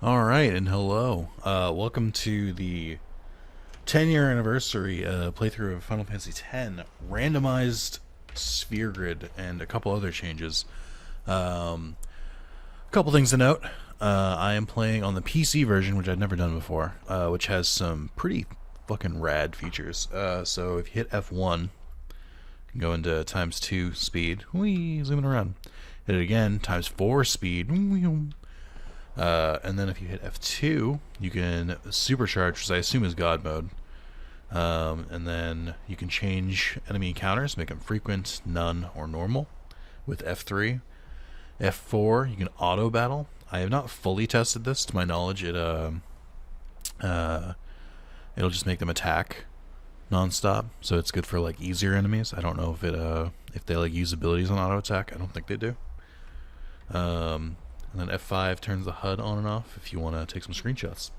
Alright, and hello. Welcome to the 10-year anniversary playthrough of Final Fantasy X Randomized Sphere Grid and a couple other changes. A couple things to note. I am playing on the PC version, which I'd never done before, which has some pretty fucking rad features. So if you hit F1, you can go into ×2 speed. Whee, zooming around. Hit it again, ×4 speed. And then if you hit F2, you can supercharge, which I assume is God mode. And then you can change enemy encounters, make them frequent, none, or normal with F3. F4, you can auto battle. I have not fully tested this. To my knowledge, it'll just make them attack non-stop, so it's good for like easier enemies. I don't know if they like use abilities on auto attack. I don't think they do. And then F5 turns the HUD on and off if you want to take some screenshots.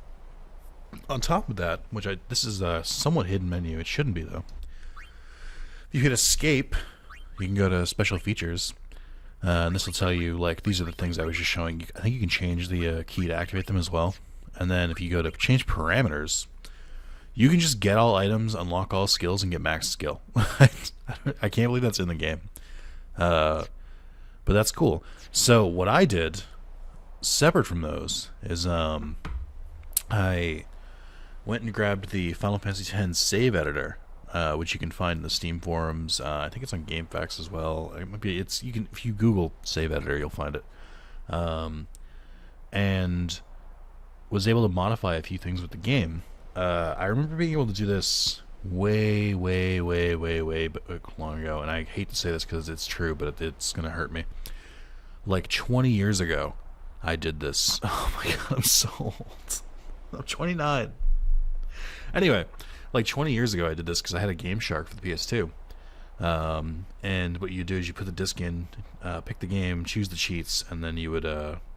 On top of that, this is a somewhat hidden menu. It shouldn't be though. If you hit escape, you can go to special features, and this will tell you like these are the things I was just showing you. I think you can change the key to activate them as well. And then if you go to change parameters, you can just get all items, unlock all skills, and get max skill. I can't believe that's in the game. But that's cool. So what I did, separate from those, is I went and grabbed the Final Fantasy X save editor, which you can find in the Steam forums. I think it's on GameFAQs as well. It might be. If you Google save editor, you'll find it. And was able to modify a few things with the game. I remember being able to do this way long ago, and I hate to say this because it's true, but it's gonna hurt me. Like 20 years ago, I did this. Oh my god, I'm so old. I'm 29. Anyway, like 20 years ago, I did this because I had a Game Shark for the PS2. And what you do is you put the disc in, pick the game, choose the cheats, and then you would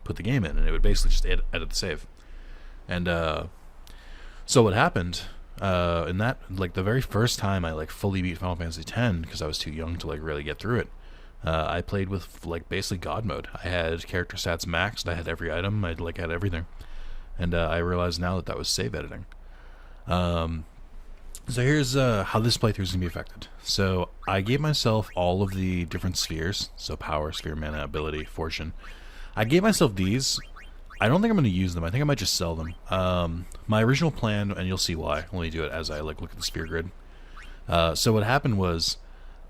put the game in, and it would basically just edit the save. And so what happened in that, like the very first time I like fully beat Final Fantasy X, because I was too young to like really get through it. I played with like basically God mode. I had character stats maxed. I had every item. I had everything, and I realized now that was save editing. So here's how this playthrough is gonna be affected. So I gave myself all of the different spheres. So power, sphere, mana, ability, fortune. I gave myself these. I don't think I'm gonna use them. I think I might just sell them. My original plan, and you'll see why. I'll only do it as I like look at the sphere grid. So what happened was,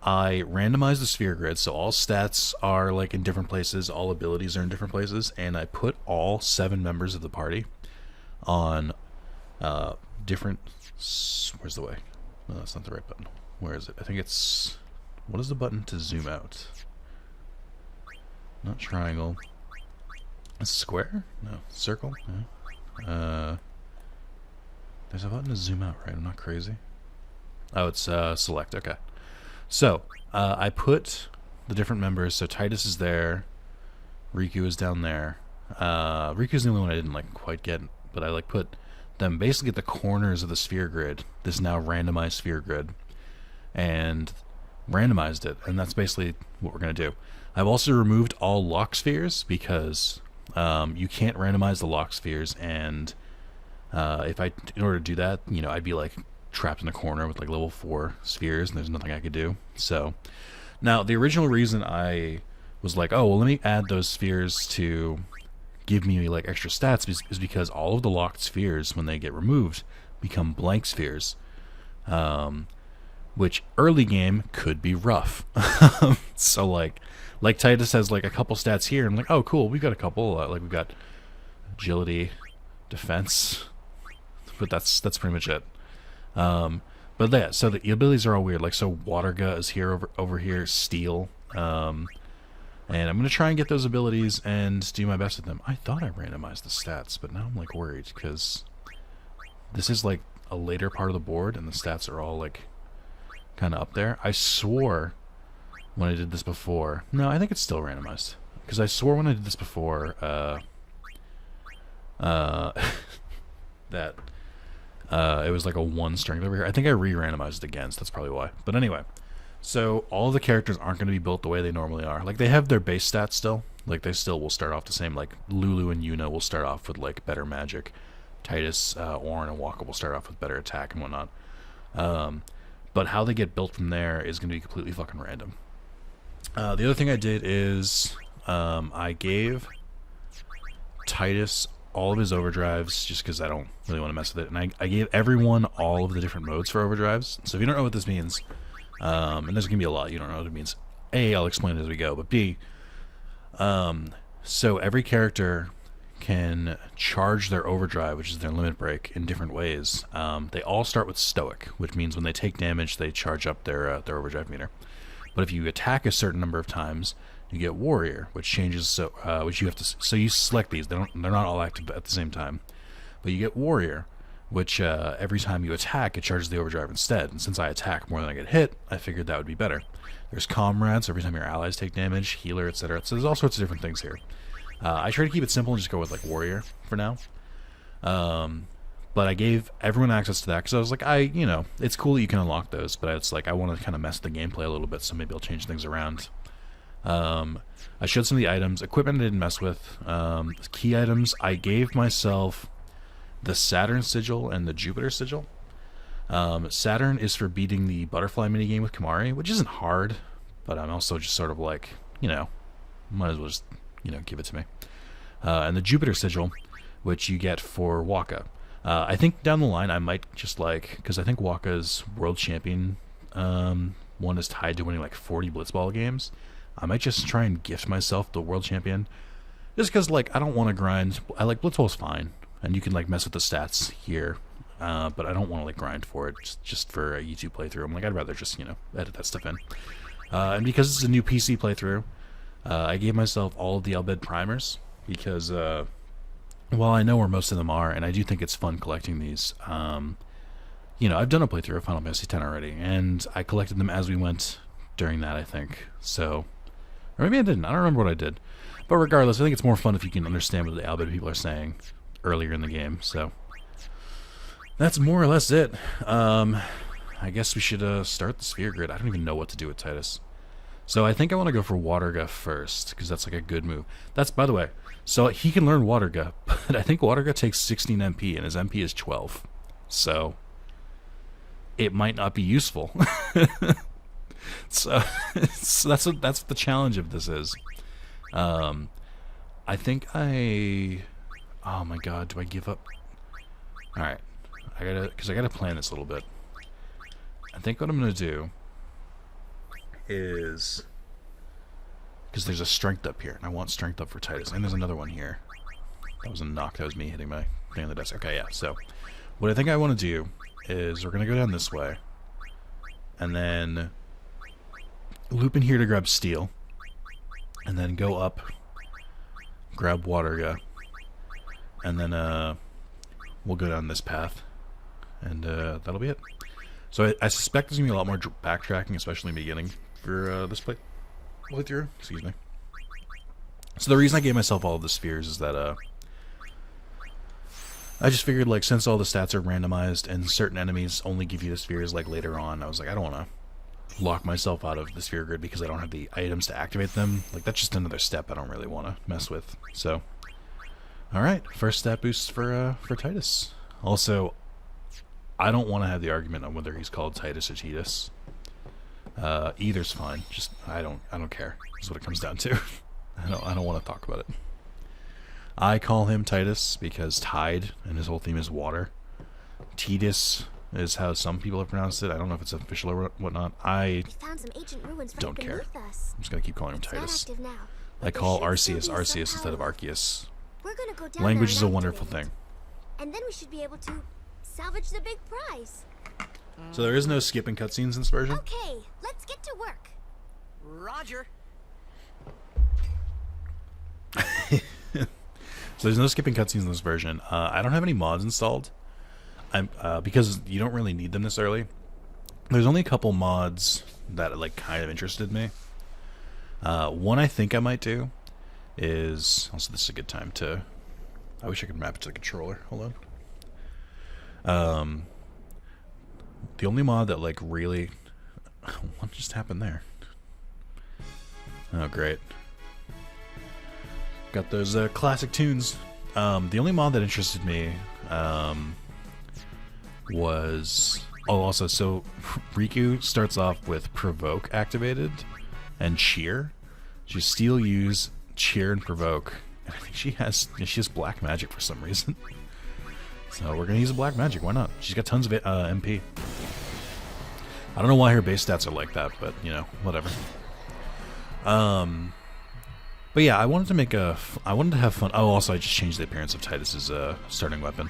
I randomized the sphere grid, so all stats are like in different places, all abilities are in different places, and I put all 7 members of the party on different... Where's the way? No, that's not the right button. Where is it? I think it's... What is the button to zoom out? Not triangle. A square? No. Circle? No. There's a button to zoom out, right? I'm not crazy. Oh, it's select. Okay. So, I put the different members, so Titus is there, Riku is down there. Riku's the only one I didn't like quite get, but I like put them basically at the corners of the sphere grid, this now randomized sphere grid, and randomized it, and that's basically what we're going to do. I've also removed all lock spheres, because you can't randomize the lock spheres, and in order to do that, I'd be like trapped in a corner with like level 4 spheres, and there's nothing I could do. So now the original reason I was like, oh well, let me add those spheres to give me like extra stats is because all of the locked spheres, when they get removed, become blank spheres, which early game could be rough. So like Titus has like a couple stats here, and I'm like, oh cool, we've got a couple, like we've got agility, defense, but that's pretty much it. But yeah, so the abilities are all weird. Like, so Waterga is here over here, Steel, and I'm gonna try and get those abilities and do my best with them. I thought I randomized the stats, but now I'm like worried because this is like a later part of the board, and the stats are all like kind of up there. I swore when I did this before. No, I think it's still randomized because I swore when I did this before that. It was like a 1 strength over here. I think I re-randomized it again, so that's probably why. But anyway, So all the characters aren't going to be built the way they normally are. Like they have their base stats still. Like they still will start off the same. Like Lulu and Yuna will start off with like better magic. Titus, Ornn, and Waka will start off with better attack and whatnot. But how they get built from there is going to be completely fucking random. The other thing I did is I gave Titus all of his overdrives just because I don't really want to mess with it. And I gave everyone all of the different modes for overdrives. So if you don't know what this means, and there's going to be a lot you don't know what it means. A, I'll explain it as we go. But B, so every character can charge their overdrive, which is their limit break, in different ways. They all start with Stoic, which means when they take damage, they charge up their overdrive meter. But if you attack a certain number of times, you get Warrior, which changes. So which you have to. So you select these. They're not all active at the same time. But you get Warrior, which every time you attack, it charges the overdrive instead. And since I attack more than I get hit, I figured that would be better. There's Comrade, so every time your allies take damage, Healer, etc. So there's all sorts of different things here. I try to keep it simple and just go with like Warrior for now. But I gave everyone access to that because I was like, it's cool that you can unlock those, but it's like I want to kind of mess the gameplay a little bit, so maybe I'll change things around. I showed some of the items. Equipment I didn't mess with. Key items, I gave myself the Saturn Sigil and the Jupiter Sigil. Saturn is for beating the butterfly minigame with Kamari, which isn't hard, but I'm also just sort of like, might as well just, give it to me. And the Jupiter Sigil, which you get for Waka. I think down the line I might just because I think Waka's world champion one is tied to winning like 40 Blitzball games. I might just try and gift myself the world champion. Just because, I don't want to grind. I like Blitzball's fine, and you can, mess with the stats here. But I don't want to, grind for it just for a YouTube playthrough. I'm I'd rather just, edit that stuff in. And because it's a new PC playthrough, I gave myself all of the Albed primers, because, while I know where most of them are, and I do think it's fun collecting these, I've done a playthrough of Final Fantasy X already, and I collected them as we went during that, I think. So... or maybe I didn't. I don't remember what I did. But regardless, I think it's more fun if you can understand what the Albed people are saying earlier in the game. So that's more or less it. I guess we should start the Sphere Grid. I don't even know what to do with Titus. So I think I want to go for Waterga first, because that's a good move. That's, by the way, so he can learn Waterga, but I think Waterga takes 16 MP, and his MP is 12. So it might not be useful. So that's what the challenge of this is. I think oh my god, do I give up? Alright, because I gotta plan this a little bit. I think what I'm gonna do is, because there's a strength up here, and I want strength up for Titus, and there's another one here. That was a knock. That was me hitting my thing on the desk. Okay, yeah. So what I think I want to do is we're gonna go down this way, and then loop in here to grab Steel, and then go up, grab Waterga, and then we'll go down this path, and that'll be it. So I suspect there's going to be a lot more backtracking, especially in the beginning, for this playthrough. Excuse me. So the reason I gave myself all of the spheres is that I just figured, since all the stats are randomized and certain enemies only give you the spheres later on, I was like, I don't want to lock myself out of the Sphere Grid because I don't have the items to activate them. That's just another step I don't really want to mess with. So, alright, first stat boost for Titus. Also, I don't want to have the argument on whether he's called Titus or Titus. Either's fine. Just I don't care. That's what it comes down to. I don't want to talk about it. I call him Titus because tide and his whole theme is water. Titus is how some people have pronounced it. I don't know if it's official or whatnot. I don't care. I'm just going to keep calling him Titus. I call Arceus Arceus instead of Arceus. Language is a wonderful thing. And then we should be able to salvage the big prize. So there is no skipping cutscenes in this version? Okay, let's get to work. Roger. So there's no skipping cutscenes in this version. I don't have any mods installed. Because you don't really need them this early. There's only a couple mods that kind of interested me. One I think I might do is also, this is a good time to, I wish I could map it to the controller. Hold on. The only mod that really What just happened there? Oh, great. Got those classic tunes. The only mod that interested me was... Oh, also, so Riku starts off with Provoke activated and Cheer. She's Steal, Use, Cheer, and Provoke. And I think she has black magic for some reason. So we're gonna use a black magic. Why not? She's got tons of MP. I don't know why her base stats are like that, but you know, whatever. But yeah, I wanted to have fun. Oh, also I just changed the appearance of Titus's starting weapon.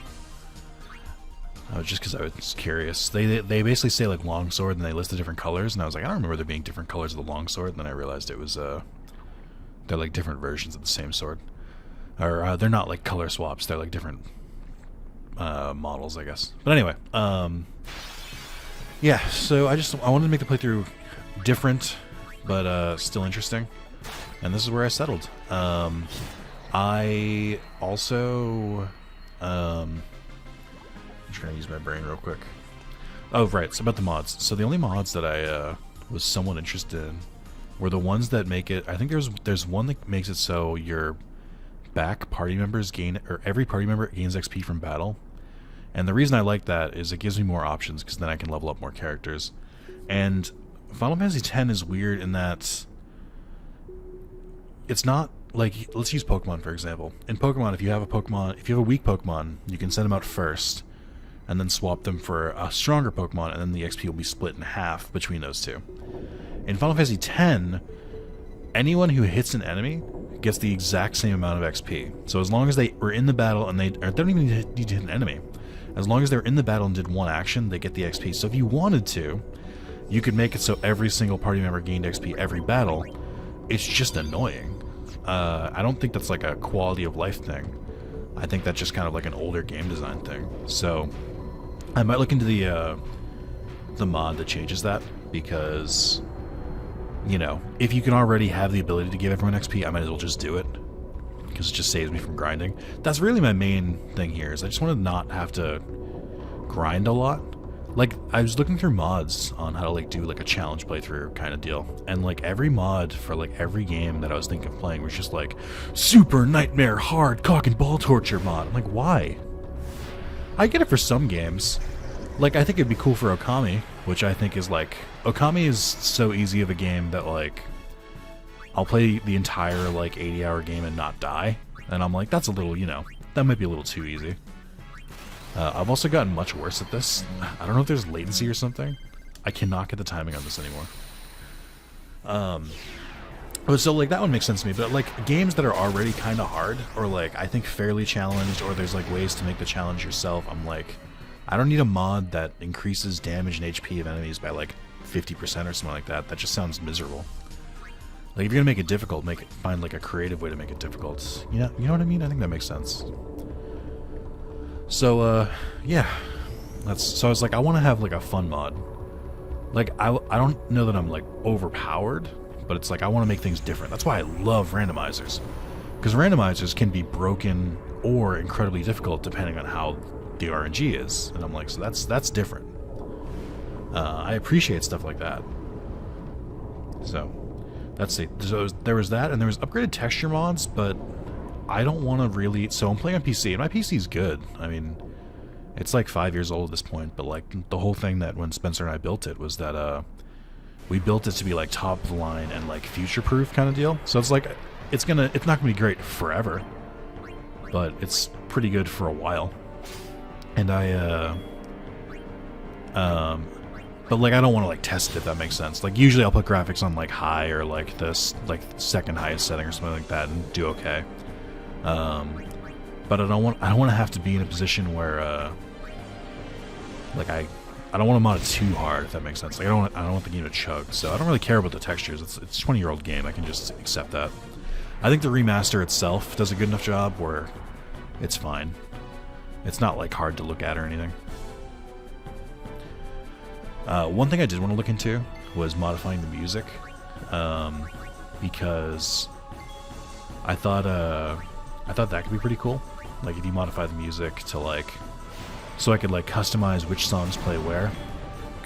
Just because I was curious. They basically say like longsword and they list the different colors, and I was like, I don't remember there being different colors of the longsword. And then I realized it was they're like different versions of the same sword, or they're not like color swaps. They're like different models, I guess. But anyway, yeah. So I wanted to make the playthrough different, but still interesting, and this is where I settled. I also I'm just trying to use my brain real quick. Oh, right. So about the mods. So the only mods that I was somewhat interested in were the ones that make it... I think there's one that makes it so your back party members gain... Or every party member gains XP from battle. And the reason I like that is it gives me more options, because then I can level up more characters. And Final Fantasy X is weird in that... It's not... Like, let's use Pokemon, for example. In Pokemon, if you have a weak Pokemon, you can send them out first, and then swap them for a stronger Pokemon, and then the XP will be split in half between those two. In Final Fantasy X, anyone who hits an enemy gets the exact same amount of XP. So as long as they were in the battle, and they don't even need to hit an enemy. As long as they're in the battle and did one action, they get the XP. So if you wanted to, you could make it so every single party member gained XP every battle. It's just annoying. I don't think that's like a quality of life thing. I think that's just kind of like an older game design thing. So I might look into the mod that changes that, because, you know, if you can already have the ability to give everyone XP, I might as well just do it, because it just saves me from grinding. That's really my main thing here, is I just want to not have to grind a lot. Like, I was looking through mods on how to, like, do, like, a challenge playthrough kind of deal. And, like, every mod for, like, every game that I was thinking of playing was just, like, super nightmare hard cock and ball torture mod. I'm like, why? I get it for some games. Like, I think it'd be cool for Okami, which I think is, like... Okami is so easy of a game that, like, I'll play the entire, like, 80-hour game and not die. And I'm like, that's a little, you know, that might be a little too easy. I've also gotten much worse at this. I don't know if there's latency or something. I cannot get the timing on this anymore. So, like, that one makes sense to me. But, like, games that are already kind of hard, or, like, I think fairly challenged, or there's, like, ways to make the challenge yourself, I'm like, I don't need a mod that increases damage and HP of enemies by, like, 50% or something like that. That just sounds miserable. Like, if you're gonna make it difficult, find, like, a creative way to make it difficult. You know what I mean? I think that makes sense. So, yeah. So I was like, I want to have, like, a fun mod. Like, I don't know that I'm, like, overpowered, but it's like, I want to make things different. That's why I love randomizers. Because randomizers can be broken or incredibly difficult depending on how the RNG is. And I'm like, so that's different. I appreciate stuff like that. So, let's see. So there was that, and there was upgraded texture mods, but I don't want to really... So I'm playing on PC, and my PC's good. I mean, it's like 5 years old at this point, but like the whole thing that when Spencer and I built it was that we built it to be like top of the line and like future-proof kind of deal. So it's like, it's not gonna be great forever, but it's pretty good for a while. And but like I don't want to like test it, if that makes sense. Like usually I'll put graphics on like high or like this like second highest setting or something like that and do okay. But I don't want to have to be in a position where like I don't want to mod it too hard, if that makes sense. Like I don't want the game to chug. So I don't really care about the textures. It's a 20-year-old game. I can just accept that. I think the remaster itself does a good enough job where it's fine. It's not like hard to look at or anything. One thing I did want to look into was modifying the music, because I thought that could be pretty cool. Like if you modify the music to like, so I could like customize which songs play where,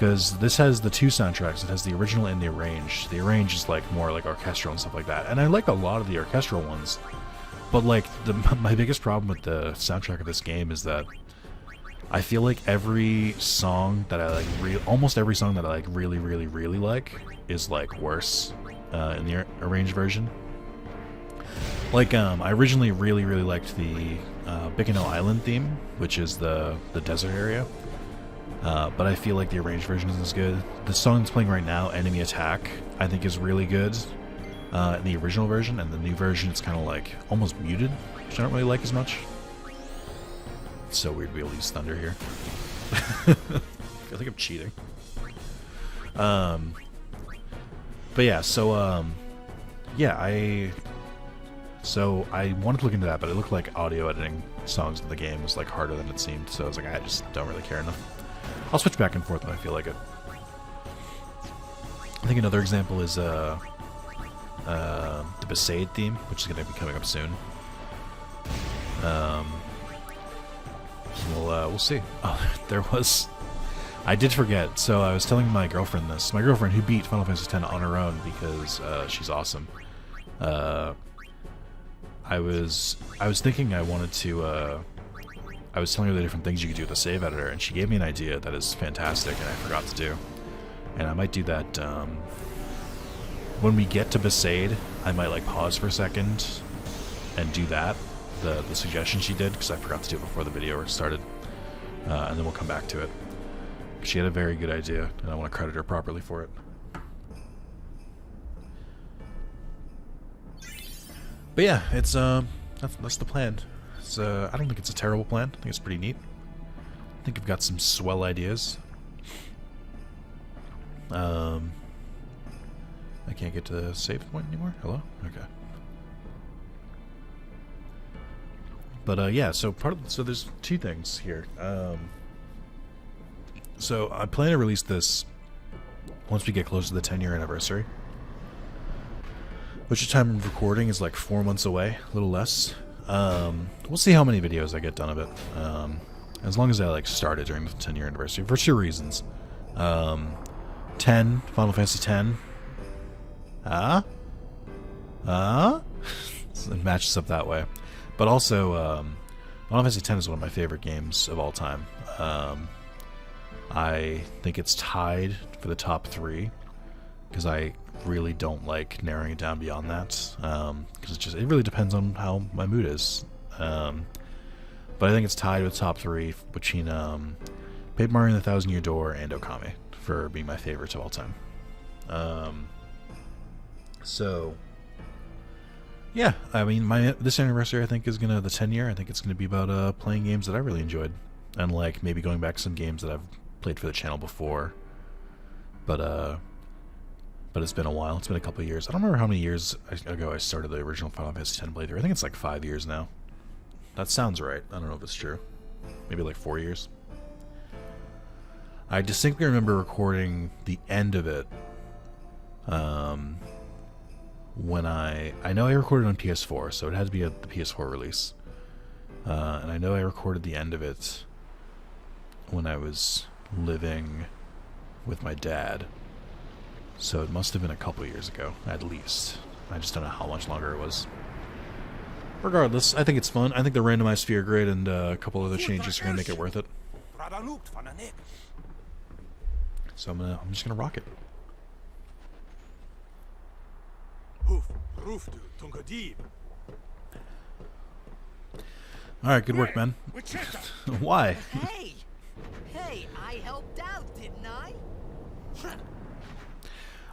because this has the two soundtracks. It has the original and the arranged. The arranged is like more like orchestral and stuff like that, and I like a lot of the orchestral ones. But like my biggest problem with the soundtrack of this game is that I feel like every song that I like, almost every song that I like really like is like worse in the arranged version. Like I originally really liked the Bicknell Island theme, which is the desert area. But I feel like the arranged version isn't as good. The song that's playing right now, Enemy Attack, I think is really good in the original version, and the new version it's kind of like almost muted, which I don't really like as much. It's so weird to be able to use thunder here. I feel like I'm cheating. But yeah, so yeah, I wanted to look into that, but it looked like audio editing songs in the game was like harder than it seemed, so I was like, I just don't really care enough. I'll switch back and forth when I feel like it. I think another example is the Besaid theme, which is going to be coming up soon. We'll see. Oh, there was... I did forget, so I was telling my girlfriend this. My girlfriend, who beat Final Fantasy X on her own because she's awesome. I was thinking I wanted to... I was telling her the different things you could do with the save editor, and she gave me an idea that is fantastic, and I forgot to do. And I might do that when we get to Besaid. I might like pause for a second and do that, the suggestion she did, because I forgot to do it before the video started, and then we'll come back to it. She had a very good idea, and I want to credit her properly for it. But yeah, it's that's the plan. It's, I don't think it's a terrible plan. I think it's pretty neat. I think I've got some swell ideas. I can't get to the save point anymore. Hello? Okay. But yeah, so so there's two things here. So I plan to release this once we get close to the 10-year anniversary, which the time of recording is like 4 months away, a little less. We'll see how many videos I get done of it. As long as I like started during the 10-year anniversary, for two reasons. 10, Final Fantasy X. So it matches up that way. But also, Final Fantasy X is one of my favorite games of all time. I think it's tied for the top 3, because I really don't like narrowing it down beyond that, because it really depends on how my mood is. But I think it's tied with top 3 between Paper Mario and the Thousand Year Door and Okami for being my favorites of all time. So yeah, I mean, this anniversary I think is the 10-year. I think it's gonna be about playing games that I really enjoyed, and like maybe going back to some games that I've played for the channel before. But it's been a while. It's been a couple of years. I don't remember how many years ago I started the original Final Fantasy X playthrough. I think it's like 5 years now. That sounds right. I don't know if it's true. Maybe like 4 years. I distinctly remember recording the end of it. When I know I recorded on PS4, so it had to be at the PS4 release. And I know I recorded the end of it when I was living with my dad. So it must have been a couple years ago, at least. I just don't know how much longer it was. Regardless, I think it's fun. I think the randomized sphere grid and a couple other changes are going to make it worth it. So I'm just going to rock it. Alright, good work, man. Why? Hey, I helped out, didn't I?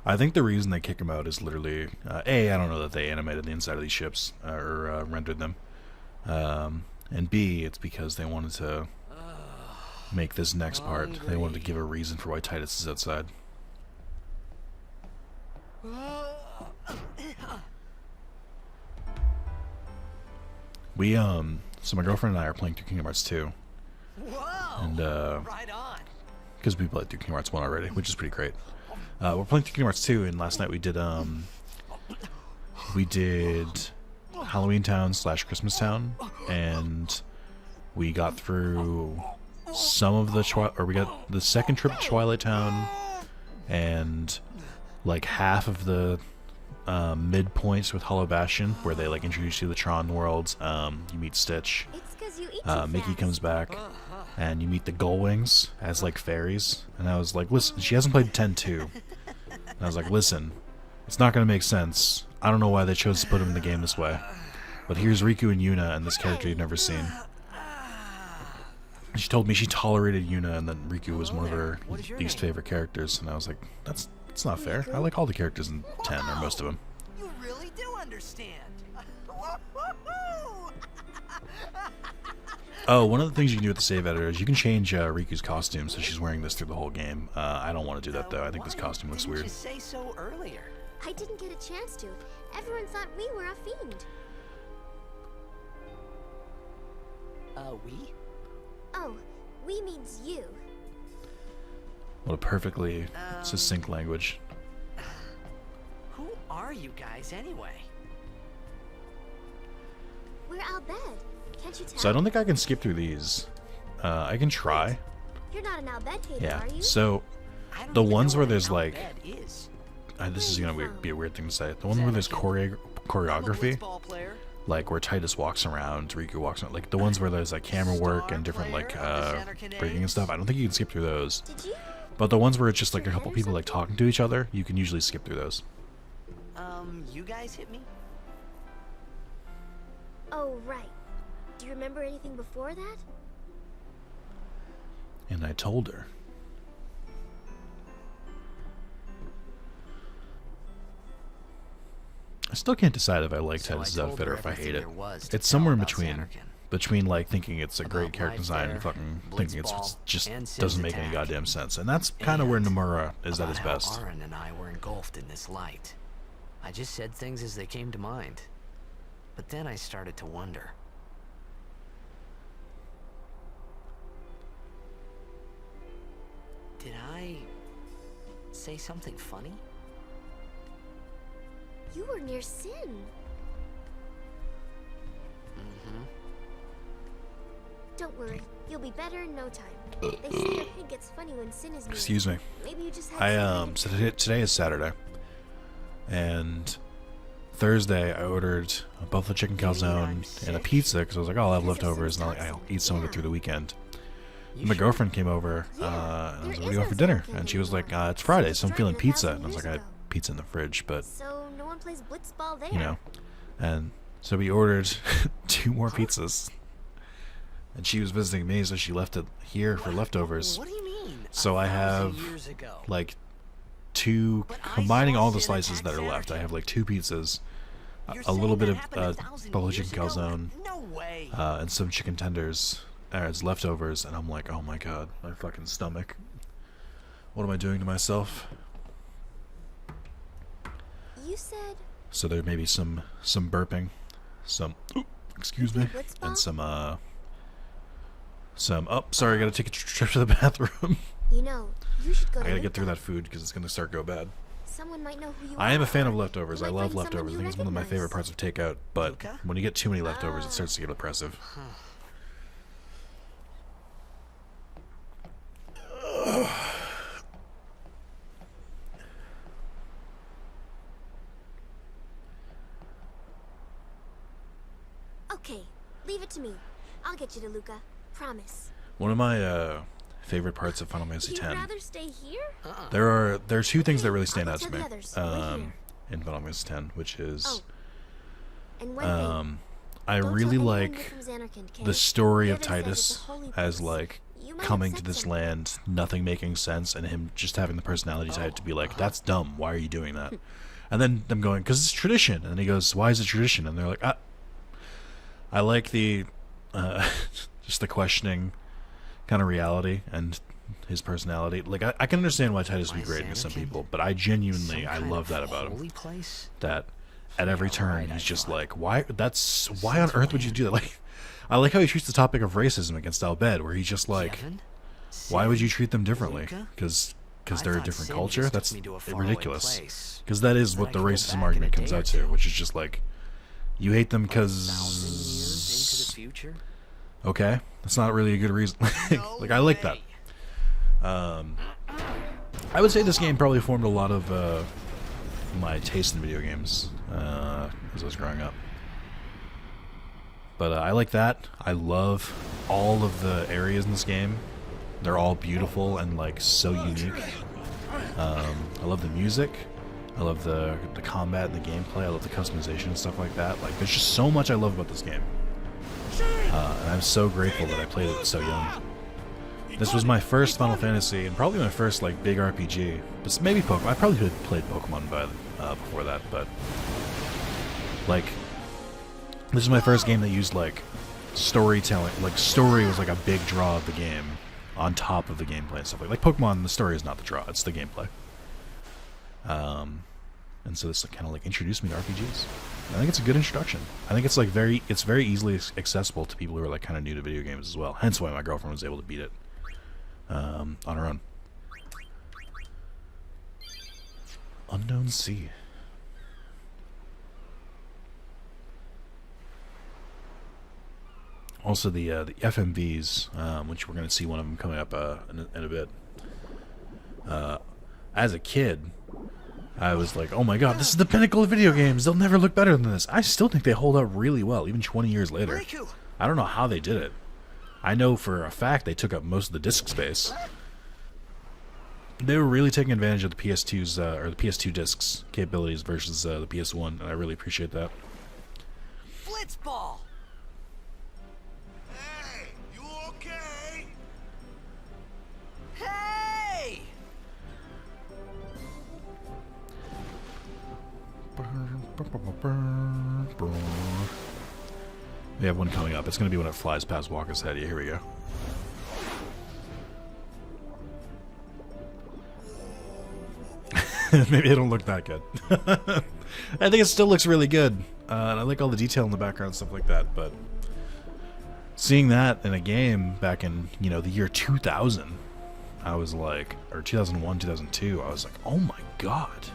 I think the reason they kick him out is literally, A, I don't know that they animated the inside of these ships, or rendered them, and B, it's because they wanted to make this next part. They wanted to give a reason for why Titus is outside. So my girlfriend and I are playing through Kingdom Hearts 2. Whoa! And, right on. because we played through Kingdom Hearts 1 already, which is pretty great. We're playing through Kingdom Hearts 2, and last night we did Halloween Town / Christmas Town, and we got through some of the we got the second trip to Twilight Town, and like half of the midpoints with Hollow Bastion, where they like introduce you to the Tron world. You meet Stitch. It's 'cause you eat too Mickey fast. comes back, and you meet the Gullwings as like fairies. And I was like, listen, she hasn't played 10-2. And I was like, listen, it's not gonna make sense. I don't know why they chose to put him in the game this way, but here's Riku and Yuna and this character you've never seen. She told me she tolerated Yuna and that Riku was one of her least favorite characters, and I was like, that's not fair. I like all the characters in 10, or most of them. You really do understand. Oh, one of the things you can do with the save editor is you can change Riku's costume, so she's wearing this through the whole game. I don't want to do that though. I think this costume looks weird. Didn't you say so earlier? I didn't get a chance to. Everyone thought we were a fiend. We? Oh, we means you. What a perfectly succinct language. Who are you guys anyway? We're Albed. Can't you tell? So I don't think I can skip through these. I can try. You're not an Albed hater, Yeah. are you? So I don't the even ones know where what there's an like, Albed is. this is gonna be a weird thing to say. The one where there's I'm a choreography, blitzball player. like where Titus walks around, Riku walks around, like the ones where there's like camera work and different like breaking and stuff. I don't think you can skip through those. Did you? But the ones where it's just like a couple people like talking to each other, you can usually skip through those. You guys hit me? Oh, right. Do you remember anything before that? And I told her. I still can't decide if I like So I Titus' told outfit her or if I hate everything it. there was to It's somewhere in tell between. about Xanarkin. Between like thinking it's a great About character life design and there, fucking thinking it's Blitzball, just and Sin's doesn't make any attack. goddamn sense. And that's kind of where And Nomura is at his about how best. Aaron and I were engulfed in this light. I just said things as they came to mind. But then I started to wonder. Did I say something funny? You were near Sin. Mm-hmm. Don't worry, you'll be better in no time. They say your head gets funny when Sin is near. Excuse me. Maybe you just had So today is Saturday, and Thursday I ordered a buffalo chicken calzone and a pizza because I was like, oh, I'll have leftovers and I'll eat some of it through the weekend. And my girlfriend came over and I was like, what do you want for dinner? And she was like, it's Friday, so I'm feeling pizza. And I was like, I had pizza in the fridge, but So no one plays blitzball there. you know. And so we ordered 2 more pizzas. And she was visiting me, so she left it here for leftovers. What do you mean? So I 1,000 have years ago. like 2, combining all the slices that are left, I have like 2 pizzas, You're a little saying bit that of happened 1,000 buffalo years chicken ago? calzone, No way. and some chicken tenders as leftovers, and I'm like, oh my god, my fucking stomach. What am I doing to myself? You said So there may be some burping, some excuse me, and some oh, sorry, I gotta take a trip to the bathroom. you know you should go I to gotta get through Luca. that food because it's gonna start go bad. Someone might know who you I am are. a fan of leftovers. You I might love find someone leftovers. I you think it's one of my favorite recognize. parts of takeout, but Luca? when you get too many leftovers, it starts to get oppressive. Okay, leave it to me. I'll get you to Luca. Promise. One of my favorite parts of Final Fantasy You'd X. rather stay here? There are 2 things that really stand I'll out to tell me the others. Wait here. in Final Fantasy X, which is Oh, and one thing. I Don't really tell anyone you're like from Xanarkin, okay? the story of Revan says it's Titus a holy as place. like You might coming to upset this someone. land, nothing making sense, and him just having the personality type to be like, that's dumb, why are you doing that? And then them going, because it's tradition. And he goes, why is it tradition? And they're like, I like the just the questioning kind of reality and his personality. Like I can understand why Titus would be great against some people, but I genuinely I love that about him. Holy place? That at every turn he's just like, why on earth would you do that? Like I like how he treats the topic of racism against Albed, where he's just like, Kevin? why would Sin? you treat them differently? Luca? Because I they're a thought different Sin culture? just took That's me to a faraway ridiculous. place. Because that is Then what I the could go racism back in argument a comes day or out to, two. which is just like, you hate them 1,000 years into because the future? Okay, that's not really a good reason. Like, I like that. I would say this game probably formed a lot of my taste in video games as I was growing up. But I like that. I love all of the areas in this game. They're all beautiful and like so unique. I love the music. I love the combat and the gameplay. I love the customization and stuff like that. Like, there's just so much I love about this game. And I'm so grateful that I played it so young. This was my first Final Fantasy, and probably my first like big RPG. But maybe Pokemon. I probably could have played Pokemon before that, but like, this is my first game that used like storytelling. Like, story was like a big draw of the game, on top of the gameplay and stuff like Pokemon. The story is not the draw; it's the gameplay. And so this kind of like introduced me to RPGs. I think it's a good introduction. I think it's like very easily accessible to people who are like kind of new to video games as well. Hence why my girlfriend was able to beat it on her own. Unknown Sea. Also the FMVs, which we're going to see one of them coming up in a bit. As a kid, I was like, oh my god, this is the pinnacle of video games. They'll never look better than this. I still think they hold up really well, even 20 years later. I don't know how they did it. I know for a fact they took up most of the disk space. They were really taking advantage of the PS2's, or the PS2 discs capabilities versus the PS1, and I really appreciate that. Blitzball! Hey, you okay? Hey! We have one coming up. It's going to be when it flies past Walker's head. Yeah, here we go. Maybe it don't look that good. I think it still looks really good. And I like all the detail in the background and stuff like that. But seeing that in a game back in, you know, the year 2000, I was like, or 2001, 2002, I was like, oh my god.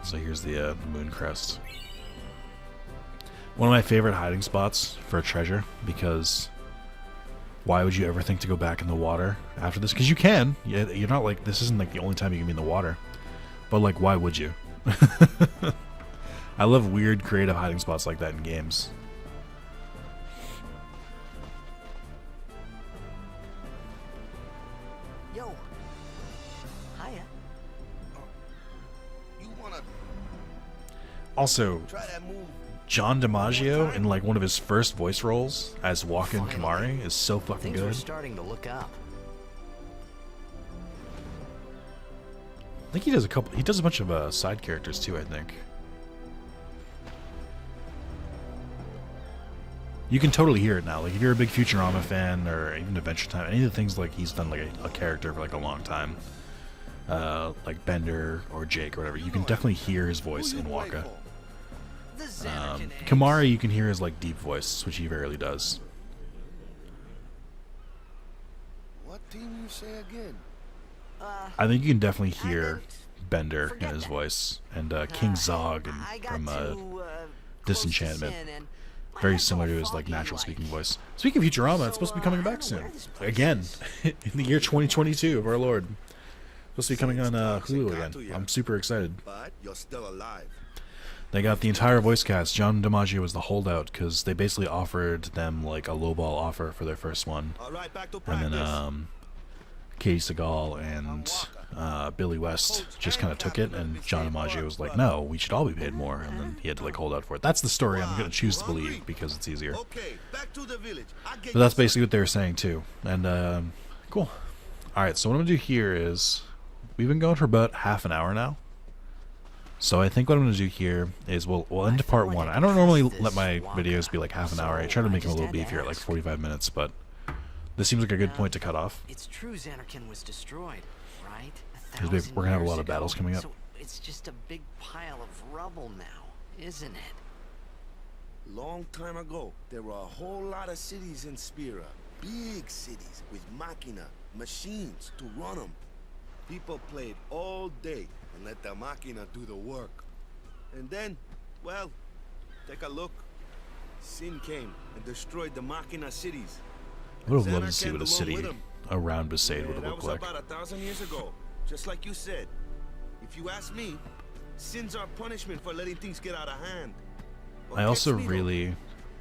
So here's the moon crest. One of my favorite hiding spots for a treasure, because why would you ever think to go back in the water after this? Because you can. You're not like, this isn't like the only time you can be in the water. But like, why would you? I love weird creative hiding spots like that in games. Yo. Hiya. You wanna Also, try that move? John DiMaggio in like one of his first voice roles as Walken Finally. Kamari is so fucking Things were good. starting to look up. I think he does a bunch of side characters too, I think. You can totally hear it now. Like, if you're a big Futurama fan, or even Adventure Time, any of the things like he's done like a character for like a long time, like Bender or Jake or whatever, you can definitely hear his voice in Waka. The Xanarkin eggs. Kamari, you can hear his like deep voice, which he rarely does. What team you say again? I think you can definitely hear Bender in Forget his that. voice, and King Zog I got from too, Disenchantment. close to sin and my Very head's similar all to his like foggy natural like. speaking voice. Speaking of Futurama, it's supposed to be coming I back don't know soon. where this place Again, is. in the year 2022 of our Lord. Supposed to be coming on Hulu Got to again. ya. I'm super excited. But you're still alive. They got the entire voice cast. John DiMaggio was the holdout because they basically offered them like a lowball offer for their first one, All right, back to and practice. then Katie Seagal and Billy West just kind of took it, and John DiMaggio was like, "No, we should all be paid more," and then he had to like hold out for it. That's the story I'm going to choose to believe because it's easier. Okay, back to the village. I get But that's you, basically what they were saying too. And cool. All right, so what I'm gonna do here is we've been going for about half an hour now. So I think what I'm gonna do here is we'll end part one. I don't normally let my videos be like half an hour. I try to make them a little beefier, at like 45 minutes, but this seems like a good point to cut off. It's true Xanarkin was destroyed, right? We're gonna have a lot of battles coming up. So it's just a big pile of rubble now, isn't it? Long time ago, there were a whole lot of cities in Spira. Big cities with machina, machines to run them. People played all day and let the machina do the work. And then, well, take a look. Sin came and destroyed the Machina cities. I would have loved Xander to see came what a along city with him. around Besaid would have That looked was like. about 1,000 years ago. Just like you said. If you ask me, Sin's our punishment for letting things get out of hand. What I also gets me, though, really,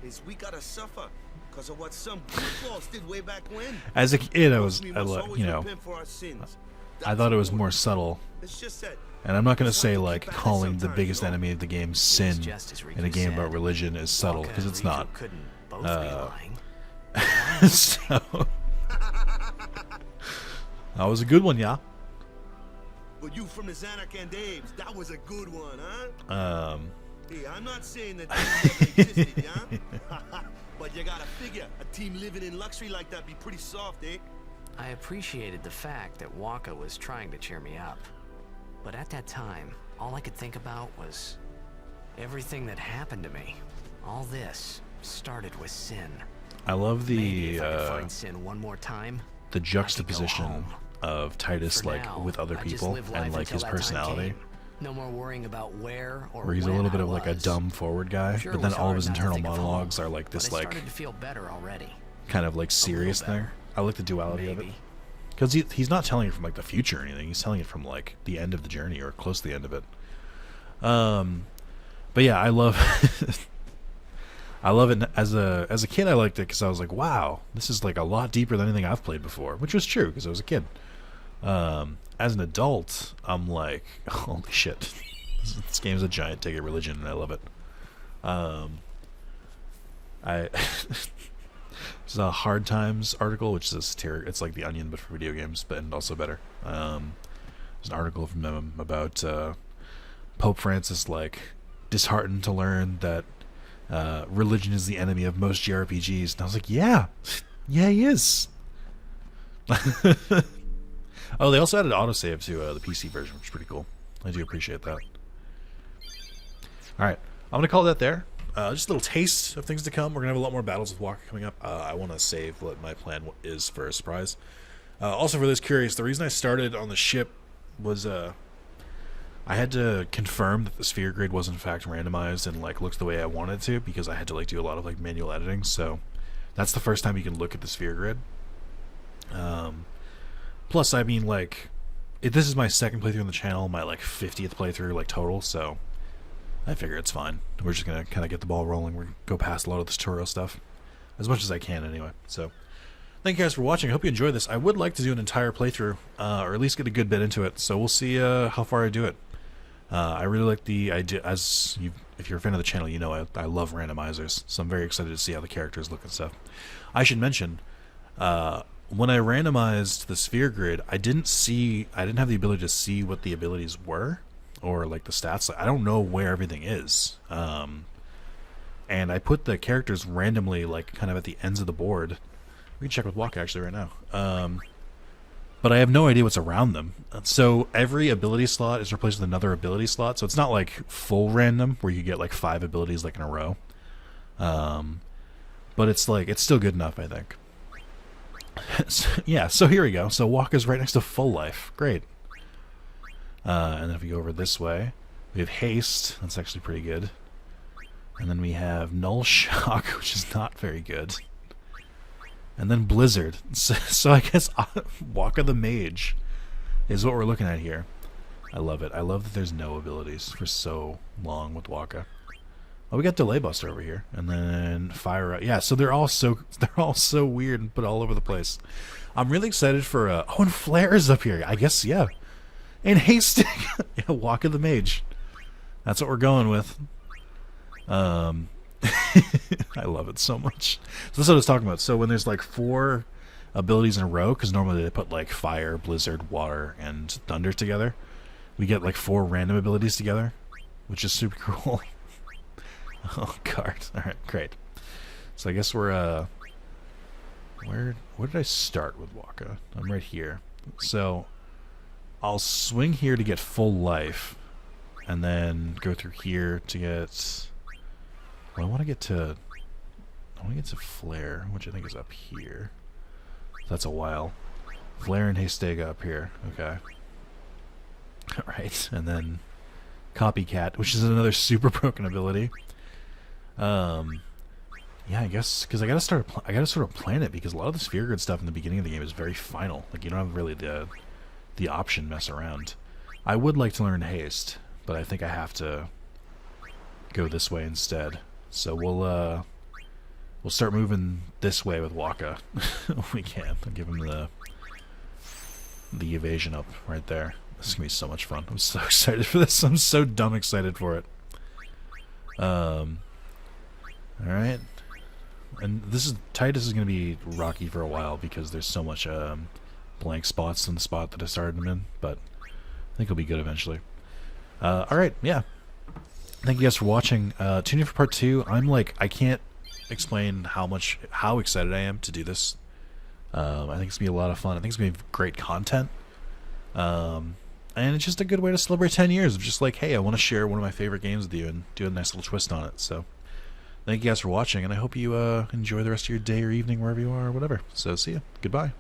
is we gotta suffer because of what some goofballs did way back when. as a kid, We must always you know, repent for our sins. I That's thought it was important. more subtle. It's just that And I'm not going to it's say hard to like keep balance calling the sometimes, biggest you know? enemy of the game sin just as Riku in a game about said. religion is subtle, Waka because and it's Riku not. couldn't both be lying. So that was a good one, yeah. But you from the Xanac and Daves, that was a good one, huh? Hey, I'm not saying that things never existed, yeah? But you gotta figure, a team living in luxury like that be pretty soft, eh? I appreciated the fact that Waka was trying to cheer me up. But at that time, all I could think about was everything that happened to me. All this started with Sin. I love Maybe the if I could find Sin one more time, the I could go juxtaposition home. of Titus For like now, with other I just people live life and like until his that time personality, came. No more worrying about where or where he's a when little bit I of like a was. dumb forward guy, Sure, but it then was all of hard his not to internal think of home, monologues are like but this I like started to feel better already. kind of like serious better. thing. I like the duality of it. Maybe. Because he's not telling it from like the future or anything. He's telling it from like the end of the journey or close to the end of it. But yeah, I love I love it. As a kid, I liked it because I was like, wow, this is like a lot deeper than anything I've played before, which was true because I was a kid. As an adult, I'm like, holy shit, this game's a giant dig at religion, and I love it. There's a Hard Times article, which is a satiric. It's like The Onion, but for video games, but and also better. There's an article from them about Pope Francis, like, disheartened to learn that religion is the enemy of most JRPGs, and I was like, yeah, he is. Oh, they also added autosave to the PC version, which is pretty cool. I do appreciate that. Alright, I'm going to call that there. Just a little taste of things to come. We're going to have a lot more battles with Walker coming up. I want to save what my plan is for a surprise. Also, for those curious, the reason I started on the ship was I had to confirm that the sphere grid was in fact randomized and like looks the way I wanted to, because I had to like do a lot of like manual editing. So that's the first time you can look at the sphere grid. Plus, I mean, like, this is my second playthrough on the channel, my like 50th playthrough like total, so I figure it's fine. We're just gonna kind of get the ball rolling. We're gonna go past a lot of the tutorial stuff as much as I can anyway. So thank you guys for watching. I hope you enjoyed this. I would like to do an entire playthrough, or at least get a good bit into it, so we'll see how far I do it. I really like the idea. If you're a fan of the channel, you know I love randomizers, so I'm very excited to see how the characters look and stuff. I should mention, when I randomized the sphere grid, I didn't have the ability to see what the abilities were, or like the stats. I don't know where everything is. And I put the characters randomly, like kind of at the ends of the board. We can check with Walk actually right now. But I have no idea what's around them. So every ability slot is replaced with another ability slot. So it's not like full random where you get like 5 abilities like in a row. But it's like, it's still good enough, I think. Yeah, so here we go. So Waka's right next to Full Life. Great. And then if we go over this way, we have Haste. That's actually pretty good. And then we have Null Shock, which is not very good. And then Blizzard. So I guess Waka the Mage is what we're looking at here. I love it. I love that there's no abilities for so long with Waka. Oh, we got Delay Buster over here, and then Fire Out. Yeah, so they're all so weird and put all over the place. I'm really excited for oh, and Flare is up here. I guess, yeah. And Hasting. Yeah, Waka the Mage. That's what we're going with. I love it so much. So that's what I was talking about. So when there's like 4 abilities in a row, because normally they put like Fire, Blizzard, Water, and Thunder together, we get like 4 random abilities together, which is super cool. Oh, God. Alright, great. So I guess we're, where did I start with Waka? I'm right here. So I'll swing here to get Full Life, and then go through here to get... Well, I want to get to Flare, which I think is up here. That's a while. Flare and Hastega up here. Okay. Alright, and then Copycat, which is another super broken ability. yeah, I guess because I gotta sort of plan it, because a lot of the sphere grid stuff in the beginning of the game is very final. Like, you don't have really the option to mess around. I would like to learn haste, but I think I have to go this way instead. So we'll start moving this way with Waka. We can. I'll give him the evasion up right there. This is gonna be so much fun. I'm so excited for this. I'm so dumb excited for it. Alright. And Titus is gonna be rocky for a while because there's so much blank spots in the spot that I started him in, but I think he'll be good eventually. Alright, yeah. Thank you guys for watching. Tune in for part 2. I can't explain how excited I am to do this. I think it's gonna be a lot of fun. I think it's gonna be great content. And it's just a good way to celebrate 10 years of just like, hey, I want to share one of my favorite games with you and do a nice little twist on it. So thank you guys for watching, and I hope you enjoy the rest of your day or evening wherever you are or whatever. So see ya. Goodbye.